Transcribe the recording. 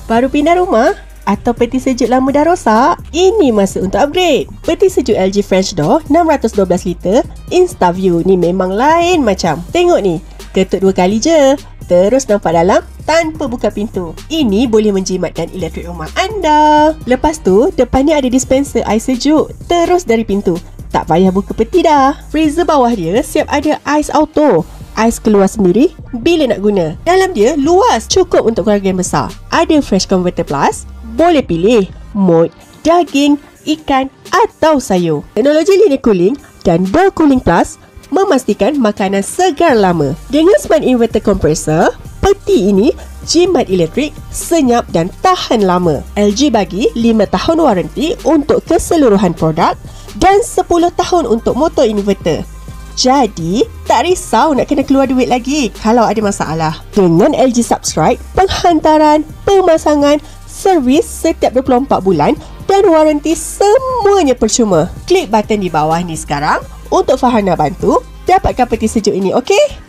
Baru pindah rumah? Atau peti sejuk lama dah rosak? Ini masa untuk upgrade. Peti sejuk LG French Door 612 liter InstaView ni memang lain macam. Tengok ni, ketuk 2 kali je, terus nampak dalam tanpa buka pintu. Ini boleh menjimatkan elektrik rumah anda. Lepas tu, depannya ada dispenser air sejuk terus dari pintu. Tak payah buka peti dah. Freezer bawah dia siap ada ais auto. Ais keluar sendiri bila nak guna. Dalam dia luas, cukup untuk keluarga yang besar. Ada Fresh Converter Plus, boleh pilih mode daging, ikan atau sayur. Teknologi linear cooling dan dual cooling plus memastikan makanan segar lama. Dengan smart inverter kompresor, peti ini jimat elektrik, senyap dan tahan lama. LG bagi 5 tahun waranti untuk keseluruhan produk dan 10 tahun untuk motor inverter. Jadi, tak risau nak kena keluar duit lagi kalau ada masalah. Dengan LG Subscribe, penghantaran, pemasangan, servis setiap 24 bulan dan waranti semuanya percuma. Klik button di bawah ni sekarang untuk Farhana bantu dapatkan peti sejuk ini, okey?